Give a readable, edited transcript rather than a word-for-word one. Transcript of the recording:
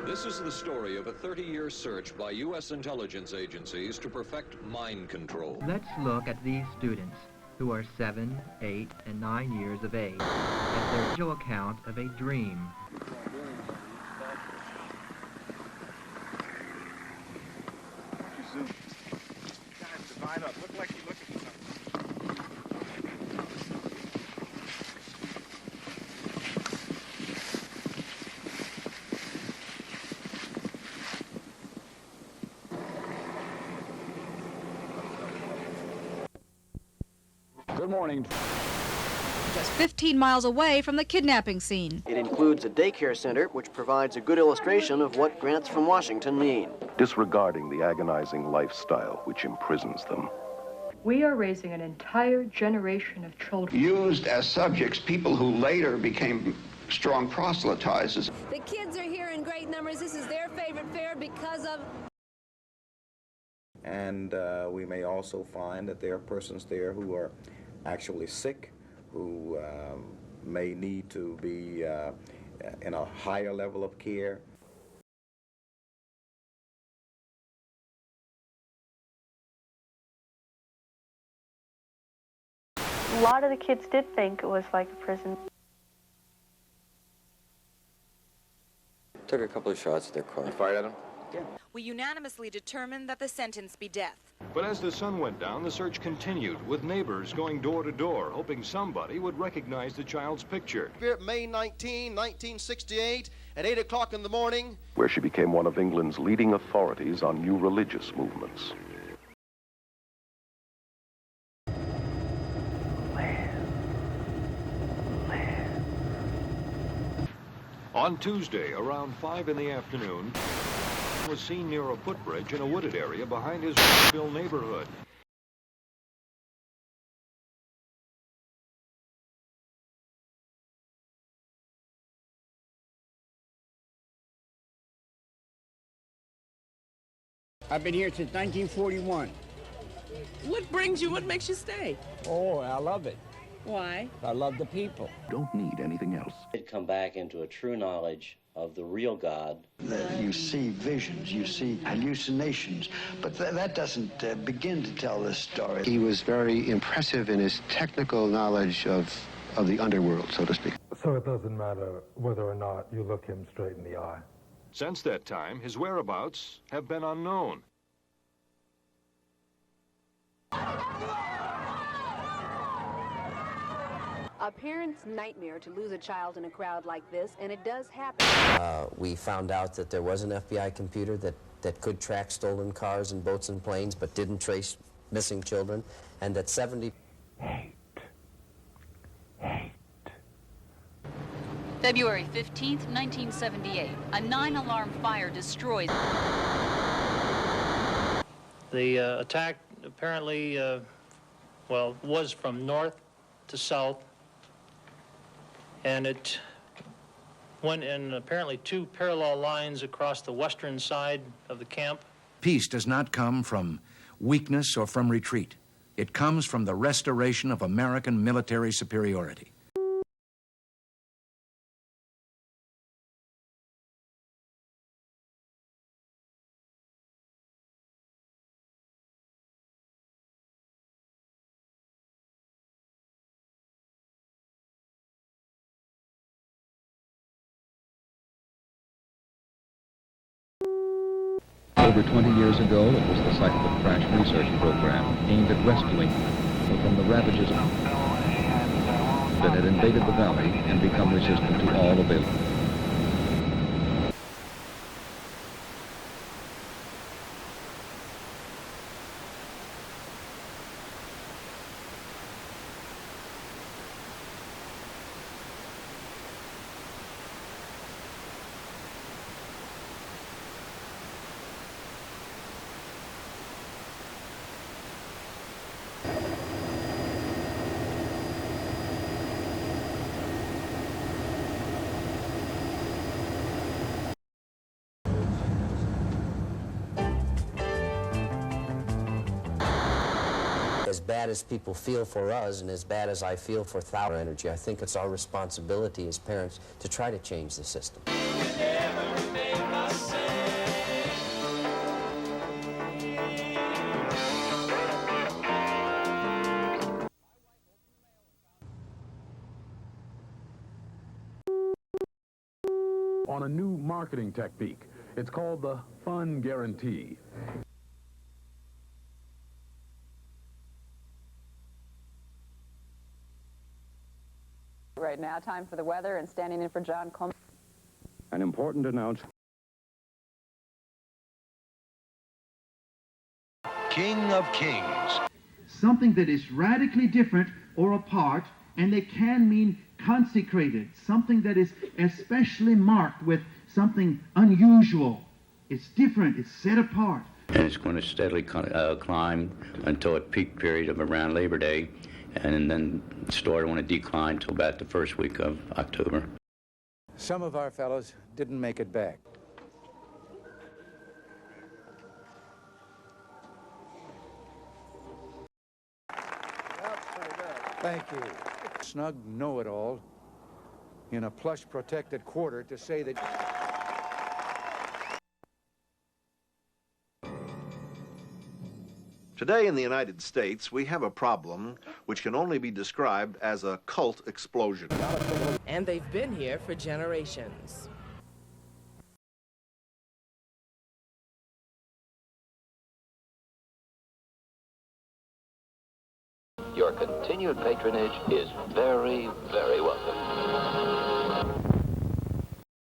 This is the story of a 30-year search by U.S. intelligence agencies to perfect mind control. Let's look at these students who are 7, 8, and 9 years of age as their visual account of a dream. Guys, divide up. Look like you're looking for something. Good morning. Just 15 miles away from the kidnapping scene. It includes a daycare center, which provides a good illustration of what grants from Washington mean. Disregarding the agonizing lifestyle which imprisons them. We are raising an entire generation of children. Used as subjects, people who later became strong proselytizers. The kids are here in great numbers. This is their favorite fair because of... And we may also find that there are persons there who are actually sick, who may need to be in a higher level of care. A lot of the kids did think it was like a prison. Took a couple of shots at their car. You fired at him? Yeah. We unanimously determined that the sentence be death. But as the sun went down, the search continued, with neighbors going door to door, hoping somebody would recognize the child's picture. May 19, 1968, at 8 o'clock in the morning. Where she became one of England's leading authorities on new religious movements. On Tuesday, around 5 in the afternoon, was seen near a footbridge in a wooded area behind his Rockville neighborhood. I've been here since 1941. What brings you? What makes you stay? Oh, I love it. Why? I love the people. Don't need anything else. It come back into a true knowledge of the real God. You see visions, you see hallucinations, but that doesn't begin to tell this story. He was very impressive in his technical knowledge of the underworld, so to speak. So it doesn't matter whether or not you look him straight in the eye. Since that time, his whereabouts have been unknown. A parent's nightmare to lose a child in a crowd like this, and it does happen. We found out that there was an FBI computer that could track stolen cars and boats and planes, but didn't trace missing children, and that 70... Hate. February 15th, 1978. A 9-alarm fire destroys... The attack apparently, was from north to south, and it went in apparently 2 parallel lines across the western side of the camp. Peace does not come from weakness or from retreat. It comes from the restoration of American military superiority. Over 20 years ago, it was the site of a crash research program aimed at rescuing people from the ravages that had invaded the valley and become resistant to all available. as bad as people feel for us and as bad as I feel for Thought Energy, I think it's our responsibility as parents to try to change the system. On a new marketing technique. It's called the Fun Guarantee. Right now, time for the weather and standing in for John Coleman. An important announcement. King of Kings. Something that is radically different or apart, and they can mean consecrated, something that is especially marked with something unusual. It's different, it's set apart. And it's going to steadily climb until a peak period of around Labor Day, and then start on a decline until about the first week of October. Some of our fellows didn't make it back. Thank you. Snug know-it-all in a plush protected quarter to say that... Today in the United States, we have a problem which can only be described as a cult explosion. And they've been here for generations. Your continued patronage is very, very welcome.